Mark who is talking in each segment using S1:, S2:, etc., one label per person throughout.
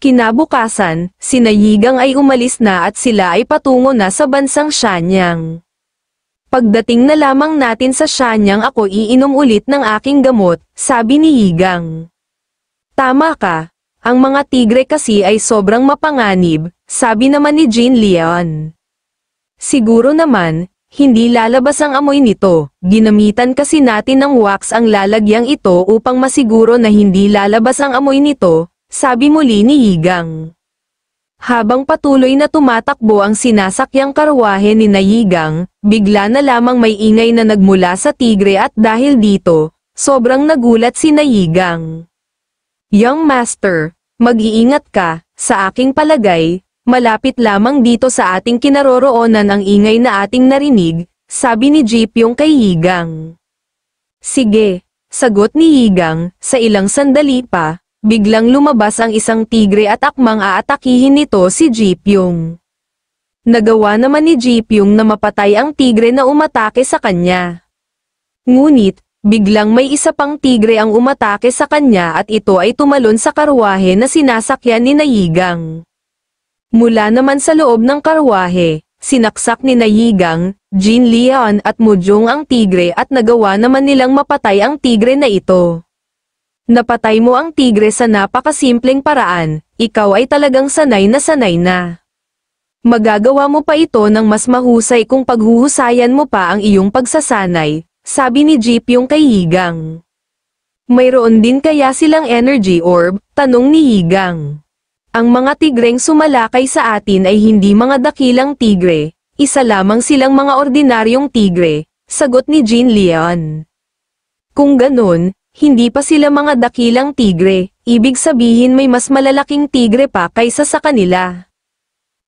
S1: Kinabukasan, sina Yigang ay umalis na at sila ay patungo na sa bansang Shanyang. Pagdating na lamang natin sa Shanyang ako iinom ulit ng aking gamot, sabi ni Yigang. Tama ka, ang mga tigre kasi ay sobrang mapanganib, sabi naman ni Jin Lian. Siguro naman, hindi lalabas ang amoy nito, ginamitan kasi natin ng wax ang lalagyang ito upang masiguro na hindi lalabas ang amoy nito, sabi muli ni Yigang. Habang patuloy na tumatakbo ang sinasakyang karwahe ni Yigang, bigla na lamang may ingay na nagmula sa tigre at dahil dito, sobrang nagulat si Yigang. Young Master, mag-iingat ka, sa aking palagay, malapit lamang dito sa ating kinaroroonan ang ingay na ating narinig, sabi ni Jipyong kay Yigang. Sige, sagot ni Yigang, sa ilang sandali pa, biglang lumabas ang isang tigre at akmang aatakihin nito si Jipyong. Nagawa naman ni Jipyong na mapatay ang tigre na umatake sa kanya. Ngunit, biglang may isa pang tigre ang umatake sa kanya at ito ay tumalon sa karwahe na sinasakyan ni Yigang. Mula naman sa loob ng karwahe, sinaksak ni Yigang, Jin Lian at Mujong ang tigre at nagawa naman nilang mapatay ang tigre na ito. Napatay mo ang tigre sa napakasimpleng paraan, ikaw ay talagang sanay na. Magagawa mo pa ito ng mas mahusay kung paghuhusayan mo pa ang iyong pagsasanay, sabi ni Jipyong kay Yigang. Mayroon din kaya silang energy orb, tanong ni Yigang. Ang mga tigreng sumalakay sa atin ay hindi mga dakilang tigre, isa lamang silang mga ordinaryong tigre, sagot ni Jin Lian. Kung ganun, hindi pa sila mga dakilang tigre, ibig sabihin may mas malalaking tigre pa kaysa sa kanila.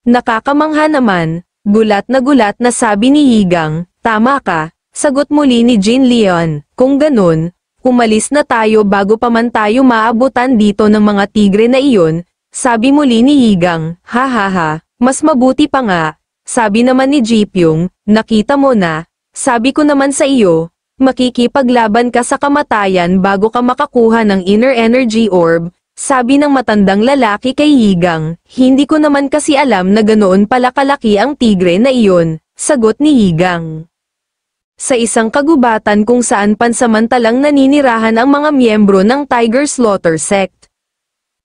S1: Nakakamangha naman, gulat na sabi ni Yigang, tama ka, sagot muli ni Jin Lian, kung ganun, umalis na tayo bago pa man tayo maabutan dito ng mga tigre na iyon, sabi muli ni Yigang, ha, mas mabuti pa nga, sabi naman ni Jipyong, nakita mo na, sabi ko naman sa iyo, makikipaglaban ka sa kamatayan bago ka makakuha ng inner energy orb, sabi ng matandang lalaki kay Yigang, hindi ko naman kasi alam na ganoon pala kalaki ang tigre na iyon, sagot ni Yigang. Sa isang kagubatan kung saan pansamantalang naninirahan ang mga miyembro ng Tiger Slaughter Sect.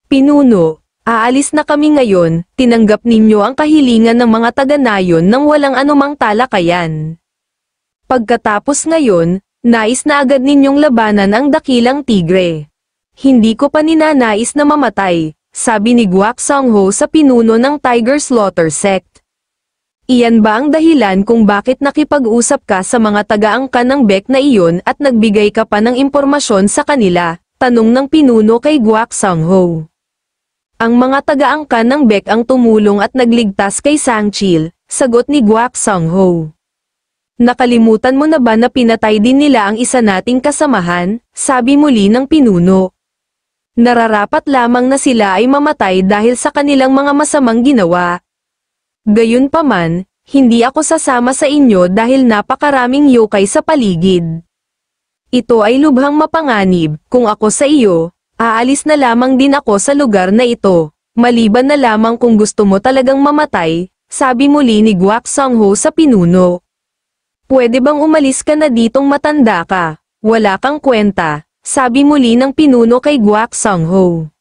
S1: Pinuno, aalis na kami ngayon, tinanggap ninyo ang kahilingan ng mga taga-nayon nang walang anumang talakayan. Pagkatapos ngayon, nais na agad ninyong labanan ang dakilang tigre. Hindi ko pa ninanais na mamatay, sabi ni Guak Songho sa pinuno ng Tiger Slaughter Sect. Iyan ba ang dahilan kung bakit nakipag-usap ka sa mga taga-angkan ng Bek na iyon at nagbigay ka pa ng impormasyon sa kanila? Tanong ng pinuno kay Guak Songho. Ang mga taga-angkan ng Bek ang tumulong at nagligtas kay Sangchil, sagot ni Guak Songho. Nakalimutan mo na ba na pinatay din nila ang isa nating kasamahan, sabi muli ng pinuno. Nararapat lamang na sila ay mamatay dahil sa kanilang mga masamang ginawa. Gayunpaman, hindi ako sasama sa inyo dahil napakaraming yokai sa paligid. Ito ay lubhang mapanganib, kung ako sa iyo, aalis na lamang din ako sa lugar na ito, maliban na lamang kung gusto mo talagang mamatay, sabi muli ni Guak Songho sa pinuno. Pwede bang umalis ka na ditong matanda ka? Wala kang kwenta, sabi muli ng pinuno kay Guak Songho.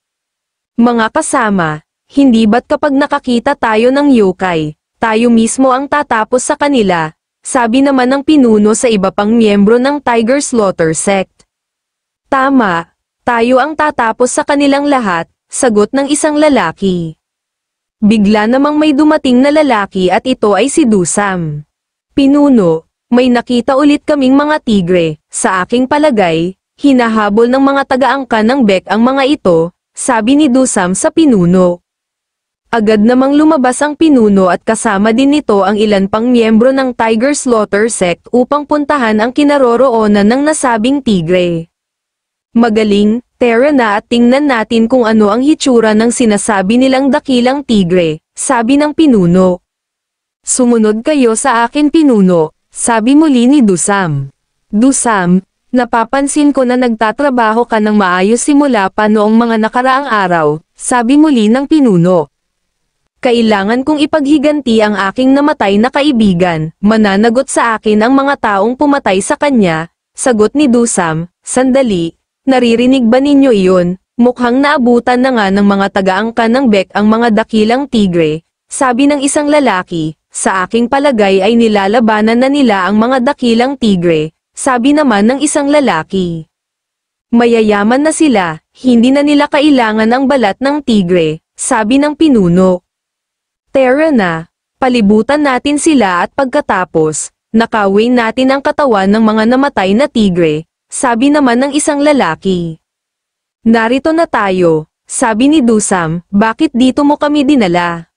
S1: Mga kasama, hindi ba't kapag nakakita tayo ng yokai, tayo mismo ang tatapos sa kanila, sabi naman ng pinuno sa iba pang miyembro ng Tiger Slaughter Sect. Tama, tayo ang tatapos sa kanilang lahat, sagot ng isang lalaki. Bigla namang may dumating na lalaki at ito ay si Dusam. Pinuno, may nakita ulit kaming mga tigre, sa aking palagay, hinahabol ng mga taga-angkan ng Bek ang mga ito, sabi ni Dusam sa pinuno. Agad namang lumabas ang pinuno at kasama din nito ang ilan pang miyembro ng Tiger Slaughter Sect upang puntahan ang kinaroroonan ng nasabing tigre. Magaling, tara na at tingnan natin kung ano ang hitsura ng sinasabi nilang dakilang tigre, sabi ng pinuno. Sumunod kayo sa akin pinuno, sabi muli ni Dusam. Dusam, napapansin ko na nagtatrabaho ka ng maayos simula pa noong mga nakaraang araw, Sabi muli ng pinuno. Kailangan kong ipaghiganti ang aking namatay na kaibigan, mananagot sa akin ang mga taong pumatay sa kanya, sagot ni Dusam, sandali, naririnig ba ninyo iyon? Mukhang naabutan na nga ng mga taga-angkan ng Bek ang mga dakilang tigre, sabi ng isang lalaki, sa aking palagay ay nilalabanan na nila ang mga dakilang tigre, sabi naman ng isang lalaki. Mayayaman na sila, hindi na nila kailangan ang balat ng tigre, sabi ng pinuno. Tara na, palibutan natin sila at pagkatapos, nakawin natin ang katawan ng mga namatay na tigre, sabi naman ng isang lalaki. Narito na tayo, sabi ni Dusam, bakit dito mo kami dinala?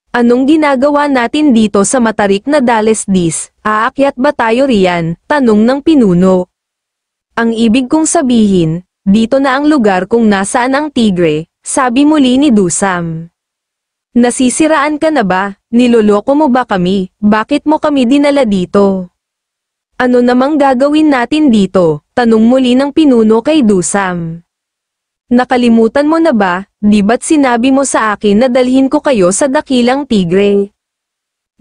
S1: Anong ginagawa natin dito sa matarik na Dalesdis, aakyat ba tayo riyan, tanong ng pinuno. Ang ibig kong sabihin, dito na ang lugar kung nasaan ang tigre, sabi muli ni Dusam. Nasisiraan ka na ba? Niloloko mo ba kami? Bakit mo kami dinala dito? Ano namang gagawin natin dito? Tanong muli ng pinuno kay Dusam. Nakalimutan mo na ba, di ba't sinabi mo sa akin na dalhin ko kayo sa dakilang tigre?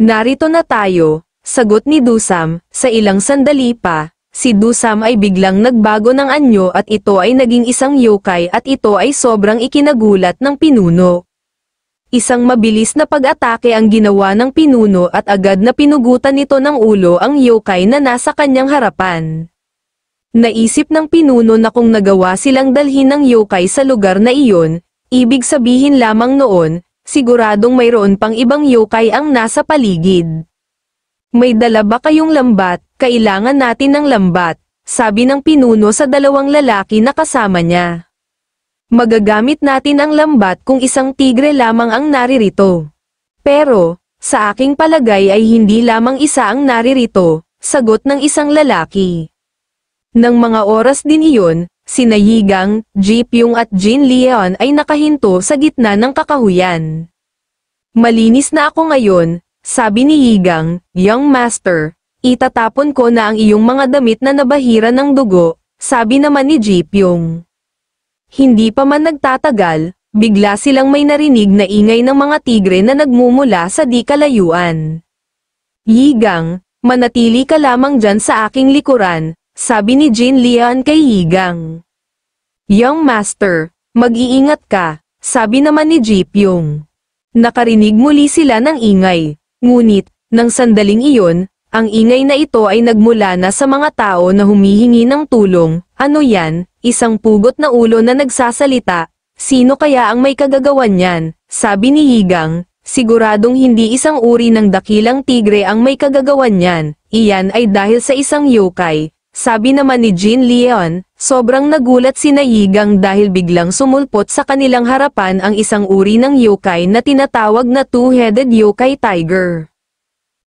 S1: Narito na tayo, sagot ni Dusam, sa ilang sandali pa. Si Dusam ay biglang nagbago ng anyo at ito ay naging isang yokai at ito ay sobrang ikinagulat ng pinuno. Isang mabilis na pag-atake ang ginawa ng pinuno at agad na pinugutan nito ng ulo ang yokai na nasa kanyang harapan. Naisip ng pinuno na kung nagawa silang dalhin ng yokai sa lugar na iyon, ibig sabihin lamang noon, siguradong mayroon pang ibang yokai ang nasa paligid. May dala ba kayong lambat? Kailangan natin ng lambat, sabi ng pinuno sa dalawang lalaki na kasama niya. Magagamit natin ang lambat kung isang tigre lamang ang naririto. Pero, sa aking palagay ay hindi lamang isa ang naririto, sagot ng isang lalaki. Nang mga oras din iyon, sina Yigang, Ji Pyong at Jin Leon ay nakahinto sa gitna ng kakahuyan. Malinis na ako ngayon, sabi ni Yigang, Young Master. Itatapon ko na ang iyong mga damit na nabahira ng dugo, sabi naman ni Ji Pyong. Hindi pa man nagtatagal, bigla silang may narinig na ingay ng mga tigre na nagmumula sa di kalayuan. Yigang, manatili ka lamang dyan sa aking likuran, sabi ni Jin Lian kay Yigang. Young Master, mag-iingat ka, sabi naman ni Ji Pyong. Nakarinig muli sila ng ingay, ngunit, nang sandaling iyon, ang ingay na ito ay nagmula na sa mga tao na humihingi ng tulong. Ano yan? Isang pugot na ulo na nagsasalita. Sino kaya ang may kagagawan niyan? Sabi ni Yigang, siguradong hindi isang uri ng dakilang tigre ang may kagagawan niyan. Iyan ay dahil sa isang yokai. Sabi naman ni Jin Leon, sobrang nagulat sina Yigang dahil biglang sumulpot sa kanilang harapan ang isang uri ng yokai na tinatawag na two-headed yokai tiger.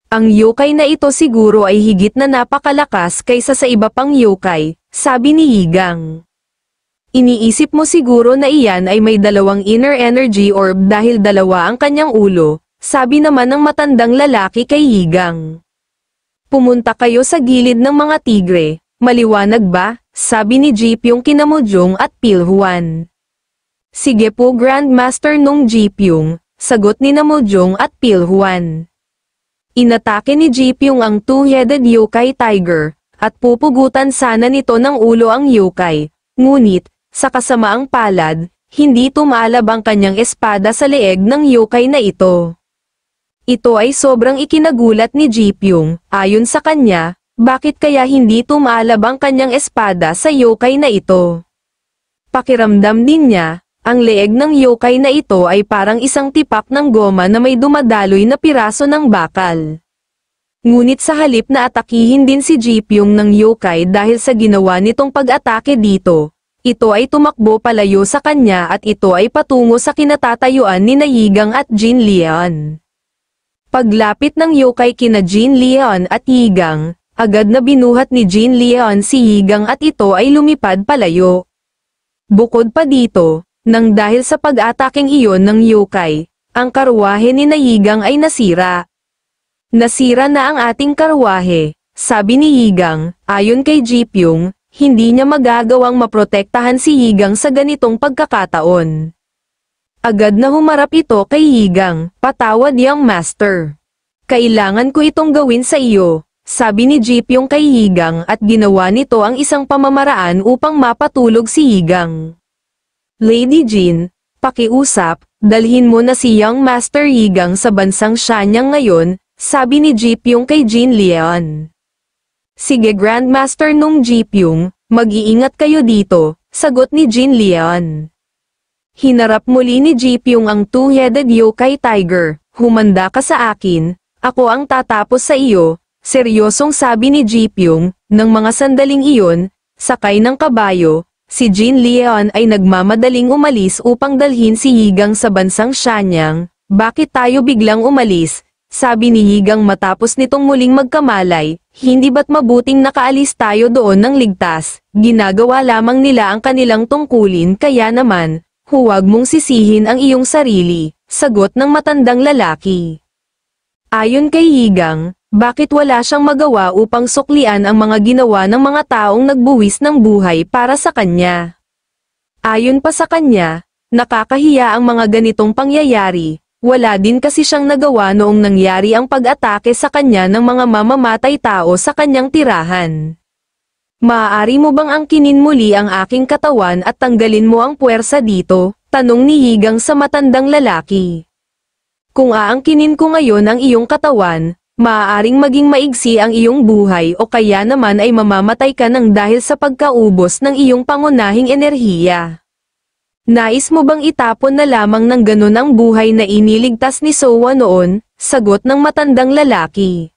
S1: Ang yokai na ito siguro ay higit na napakalakas kaysa sa iba pang yokai, sabi ni Yigang. Iniisip mo siguro na iyan ay may dalawang inner energy orb dahil dalawa ang kanyang ulo, sabi naman ng matandang lalaki kay Yigang. Pumunta kayo sa gilid ng mga tigre, maliwanag ba? Sabi ni Ji Pyong kina Mojong at Pilhuan. Sige po Grandmaster nung Ji Pyong, sagot ni Mojong at Pilhuan. Inatake ni Ji Pyong ang two-headed yokai tiger, at pupugutan sana nito ng ulo ang yokai, ngunit, sa kasamaang palad, hindi tumalab ang kanyang espada sa leeg ng yokai na ito. Ito ay sobrang ikinagulat ni Ji Pyong, ayon sa kanya, bakit kaya hindi tumalab ang kanyang espada sa yokai na ito? Pakiramdam din niya, ang leeg ng yokai na ito ay parang isang tipak ng goma na may dumadaloy na piraso ng bakal. Ngunit sa halip na atakihin din si Ji Pyong ng yokai dahil sa ginawa nitong pag-atake dito, ito ay tumakbo palayo sa kanya at ito ay patungo sa kinatatayuan ni Yigang at Jin Leon. Paglapit ng yokai kina Jin Leon at Yigang, agad na binuhat ni Jin Leon si Yigang at ito ay lumipad palayo. Bukod pa dito, nang dahil sa pag-ataking iyon ng yokai, ang karwahe ni Yigang ay nasira. Nasira na ang ating karwahe, sabi ni Yigang, ayon kay Ji Pyong, hindi niya magagawang maprotektahan si Yigang sa ganitong pagkakataon. Agad na humarap ito kay Yigang, patawad young master. Kailangan ko itong gawin sa iyo, sabi ni Jipyong kay Yigang at ginawa nito ang isang pamamaraan upang mapatulog si Yigang. Lady Jin, pakiusap, dalhin mo na si young master Yigang sa bansang Shanyang ngayon, sabi ni Jipyong kay Jin Lian. Sige Grandmaster Nung Jipyong, mag-iingat kayo dito, sagot ni Jin Lian. Hinarap muli ni Jipyong ang two-headed yokai tiger, humanda ka sa akin, ako ang tatapos sa iyo, seryosong sabi ni Jipyong, ng mga sandaling iyon, sakay ng kabayo, si Jin Lian ay nagmamadaling umalis upang dalhin si Yigang sa bansang Shanyang. Bakit tayo biglang umalis? Sabi ni Yigang matapos nitong muling magkamalay, hindi ba't mabuting nakaalis tayo doon ng ligtas, ginagawa lamang nila ang kanilang tungkulin kaya naman, huwag mong sisihin ang iyong sarili, sagot ng matandang lalaki. Ayon kay Yigang, bakit wala siyang magawa upang suklian ang mga ginawa ng mga taong nagbuwis ng buhay para sa kanya? Ayon pa sa kanya, nakakahiya ang mga ganitong pangyayari. Wala din kasi siyang nagawa noong nangyari ang pag-atake sa kanya ng mga mamamatay tao sa kanyang tirahan. Maaari mo bang angkinin muli ang aking katawan at tanggalin mo ang puwersa dito? Tanong ni Yigang sa matandang lalaki. Kung aangkinin ko ngayon ang iyong katawan, maaaring maging maigsi ang iyong buhay o kaya naman ay mamamatay ka nang dahil sa pagkaubos ng iyong pangunahing enerhiya. Nais mo bang itapon na lamang ng ganun ang buhay na iniligtas ni Sowa noon? Sagot ng matandang lalaki.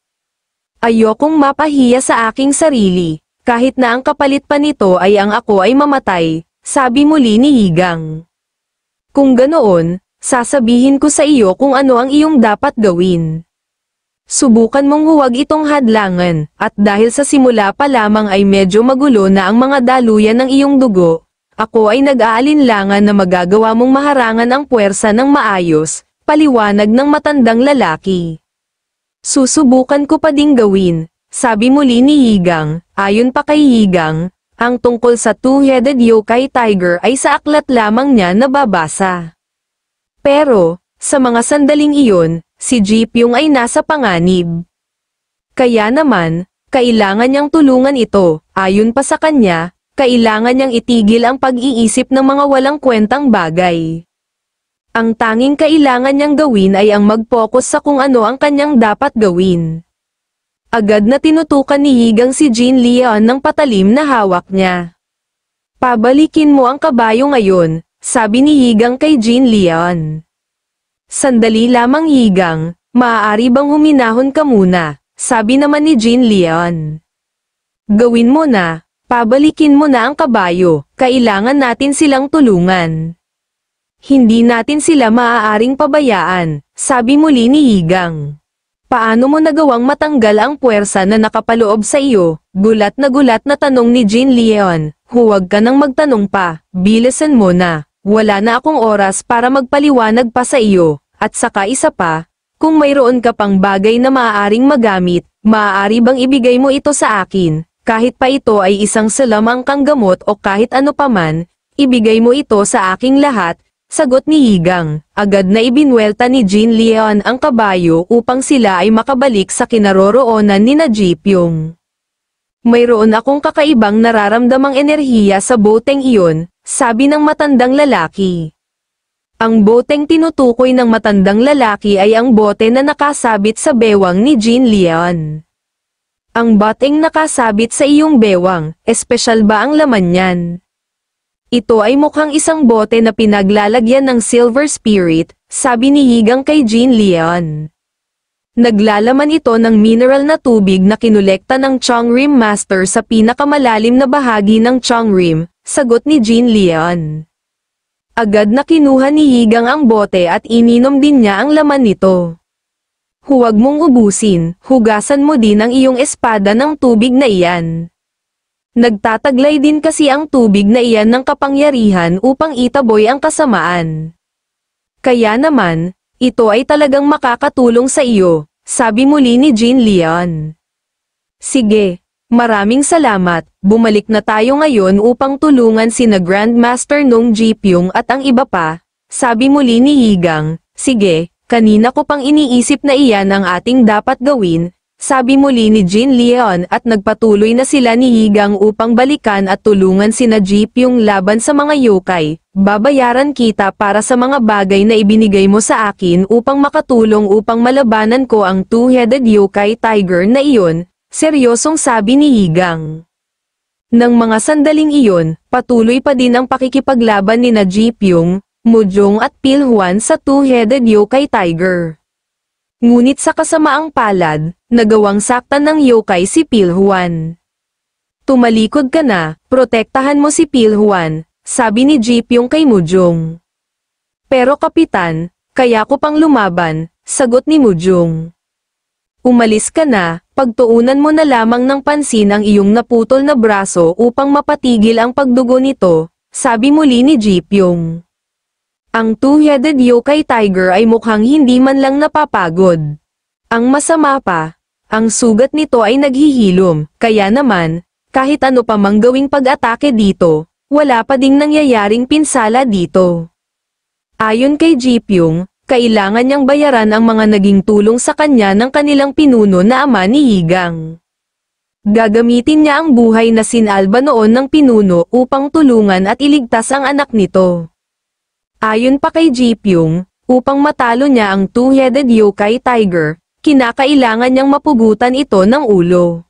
S1: Ayokong mapahiya sa aking sarili, kahit na ang kapalit pa nito ay ang ako ay mamatay, sabi muli ni Yigang. Kung ganoon, sasabihin ko sa iyo kung ano ang iyong dapat gawin. Subukan mong huwag itong hadlangan, at dahil sa simula pa lamang ay medyo magulo na ang mga daluyan ng iyong dugo, ako ay nag-aalinlangan na magagawa mong maharangan ang puwersa ng maayos, paliwanag ng matandang lalaki. Susubukan ko pa ding gawin, sabi muli ni Yigang. Ayon pa kay Yigang, ang tungkol sa two-headed yokai tiger ay sa aklat lamang niya nababasa. Pero, sa mga sandaling iyon, si Jipyong ay nasa panganib. Kaya naman, kailangan niyang tulungan ito, ayon pa sa kanya, kailangan niyang itigil ang pag-iisip ng mga walang kwentang bagay. Ang tanging kailangan niyang gawin ay ang mag-focus sa kung ano ang kanyang dapat gawin. Agad na tinutukan ni Yigang si Jin Lian ng patalim na hawak niya. Pabalikin mo ang kabayo ngayon, sabi ni Yigang kay Jin Lian. Sandali lamang Yigang, maaari bang huminahon ka muna, sabi naman ni Jin Lian. Gawin mo na. Pabalikin mo na ang kabayo, kailangan natin silang tulungan. Hindi natin sila maaaring pabayaan, sabi muli ni Yigang. Paano mo nagawang matanggal ang puwersa na nakapaloob sa iyo? Gulat na tanong ni Jin Lian. Huwag ka nang magtanong pa, bilisan mo na, wala na akong oras para magpaliwanag pa sa iyo, at saka isa pa, kung mayroon ka pang bagay na maaaring magamit, maaari bang ibigay mo ito sa akin? Kahit pa ito ay isang salamang gamot o kahit ano paman, ibigay mo ito sa aking lahat, sagot ni Yigang. Agad na ibinwelta ni Jin Lian ang kabayo upang sila ay makabalik sa kinaroroonan ni Jipyong. Mayroon akong kakaibang nararamdamang enerhiya sa boteng iyon, sabi ng matandang lalaki. Ang boteng tinutukoy ng matandang lalaki ay ang bote na nakasabit sa bewang ni Jin Lian. Ang boteng nakasabit sa iyong bewang, espesyal ba ang laman niyan? Ito ay mukhang isang bote na pinaglalagyan ng silver spirit, sabi ni Yigang kay Jin Lian. Naglalaman ito ng mineral na tubig na kinolekta ng Chongrim Master sa pinakamalalim na bahagi ng Chongrim, sagot ni Jin Lian. Agad na kinuha ni Yigang ang bote at ininom din niya ang laman nito. Huwag mong ubusin, hugasan mo din ang iyong espada ng tubig na iyan. Nagtataglay din kasi ang tubig na iyan ng kapangyarihan upang itaboy ang kasamaan. Kaya naman, ito ay talagang makakatulong sa iyo, sabi muli ni Jin Lian. Sige, maraming salamat, bumalik na tayo ngayon upang tulungan sina Grandmaster Nung Jipyong at ang iba pa, sabi muli ni Higang. Sige, kanina ko pang iniisip na iyan ang ating dapat gawin, sabi muli ni Jin Leon at nagpatuloy na sila ni Higang upang balikan at tulungan sina Jeep yung laban sa mga yokai. Babayaran kita para sa mga bagay na ibinigay mo sa akin upang makatulong upang malabanan ko ang two-headed yokai tiger na iyon, seryosong sabi ni Higang. Nang mga sandaling iyon, patuloy pa din ang pakikipaglaban ni na Jeep yung, Mujong at Pilhuan sa two-headed yokai tiger. Ngunit sa kasamaang palad, nagawang saktan ng yokai si Pilhuan. Tumalikod ka na, protektahan mo si Pilhuan, sabi ni Jeep yung kay Mujong. Pero kapitan, kaya ko pang lumaban, sagot ni Mujong. Umalis ka na, pagtuunan mo na lamang ng pansin ang iyong naputol na braso upang mapatigil ang pagdugo nito, sabi muli ni Jeep yung. Ang two-headed yokai tiger ay mukhang hindi man lang napapagod. Ang masama pa, ang sugat nito ay naghihilom, kaya naman, kahit ano pa mang gawing pag-atake dito, wala pa ding nangyayaring pinsala dito. Ayon kay Jipyong, kailangan niyang bayaran ang mga naging tulong sa kanya ng kanilang pinuno na ama ni Higang. Gagamitin niya ang buhay na sinalba noon ng pinuno upang tulungan at iligtas ang anak nito. Ayon pa kay Jipyong, upang matalo niya ang two-headed yokai tiger, kinakailangan niyang mapugutan ito ng ulo.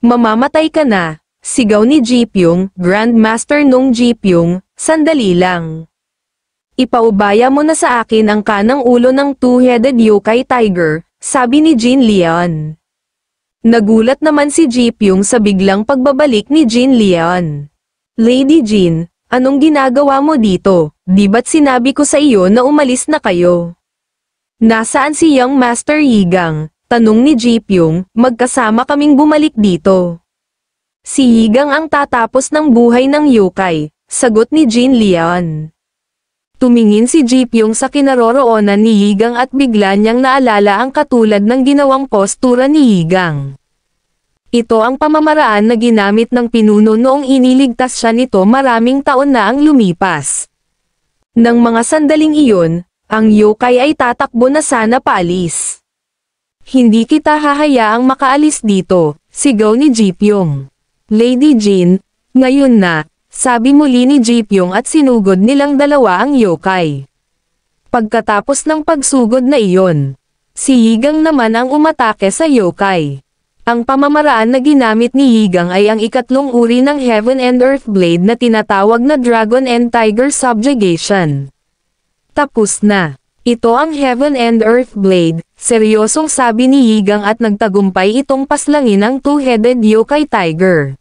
S1: Mamamatay ka na, sigaw ni Jipyong, Grandmaster nung Jipyong, sandali lang. Ipaubaya mo na sa akin ang kanang ulo ng two-headed yokai tiger, sabi ni Jin Leon. Nagulat naman si Jipyong sa biglang pagbabalik ni Jin Leon. Lady Jin, anong ginagawa mo dito? Di ba't sinabi ko sa iyo na umalis na kayo? Nasaan si Young Master Higang? Tanong ni Jipyong, magkasama kaming bumalik dito. Si Higang ang tatapos ng buhay ng yokai, sagot ni Jin Leon. Tumingin si Jipyong sa kinaroroonan ni Higang at bigla niyang naalala ang katulad ng ginawang postura ni Higang. Ito ang pamamaraan na ginamit ng pinuno noong iniligtas siya nito maraming taon na ang lumipas. Nang mga sandaling iyon, ang yokai ay tatakbo na sana paalis. Hindi kita hahayaang makaalis dito, sigaw ni Jipyong. Lady Jin, ngayon na, sabi muli ni Jipyong at sinugod nilang dalawa ang yokai. Pagkatapos ng pagsugod na iyon, si Higang naman ang umatake sa yokai. Ang pamamaraan na ginamit ni Higang ay ang ikatlong uri ng Heaven and Earth Blade na tinatawag na Dragon and Tiger Subjugation. Tapos na. Ito ang Heaven and Earth Blade, seryosong sabi ni Higang at nagtagumpay itong paslangin ang two-headed yokai tiger.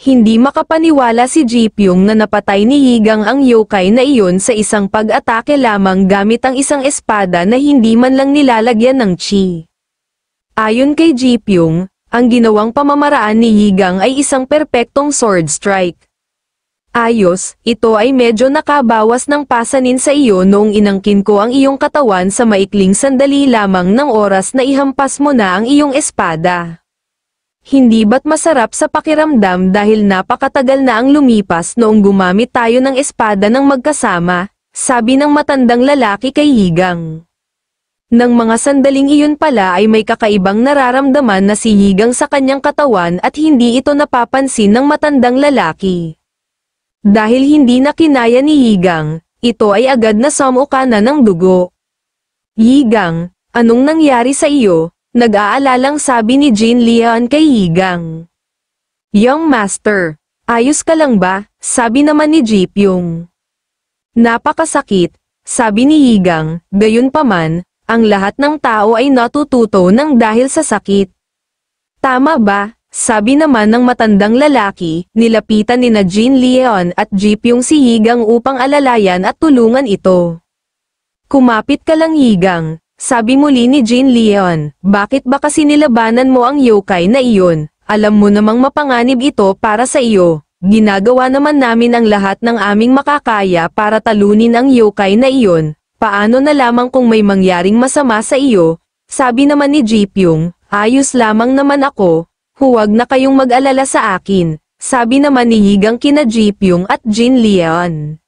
S1: Hindi makapaniwala si Jipyong na napatay ni Higang ang yokai na iyon sa isang pag-atake lamang gamit ang isang espada na hindi man lang nilalagyan ng chi. Ayon kay Jipyong, ang ginawang pamamaraan ni Higang ay isang perpektong sword strike. Ayos, ito ay medyo nakabawas ng pasanin sa iyo noong inangkin ko ang iyong katawan sa maikling sandali lamang ng oras na ihampas mo na ang iyong espada. Hindi ba't masarap sa pakiramdam dahil napakatagal na ang lumipas noong gumamit tayo ng espada ng magkasama, sabi ng matandang lalaki kay Higang. Nang mga sandaling iyon pala ay may kakaibang nararamdaman na si Higang sa kanyang katawan at hindi ito napapansin ng matandang lalaki. Dahil hindi na kinaya ni Higang, ito ay agad na sumuka na ng dugo. Higang, anong nangyari sa iyo? Nag-aalalang sabi ni Jin Leon kay Higang. Young Master, ayos ka lang ba? Sabi naman ni Jipyong. Napakasakit, sabi ni Higang, gayunpaman, ang lahat ng tao ay natututo ng dahil sa sakit. Tama ba? Sabi naman ng matandang lalaki, nilapitan ni na Jin Leon at Jipyong si Higang upang alalayan at tulungan ito. Kumapit ka lang Higang, sabi muli ni Jin Leon, bakit ba kasi nilabanan mo ang yokai na iyon? Alam mo namang mapanganib ito para sa iyo. Ginagawa naman namin ang lahat ng aming makakaya para talunin ang yokai na iyon. Paano na lamang kung may mangyaring masama sa iyo? Sabi naman ni Jipyong, ayos lamang naman ako, huwag na kayong mag-alala sa akin, sabi naman ni Higang kina Jipyong at Jin Leon.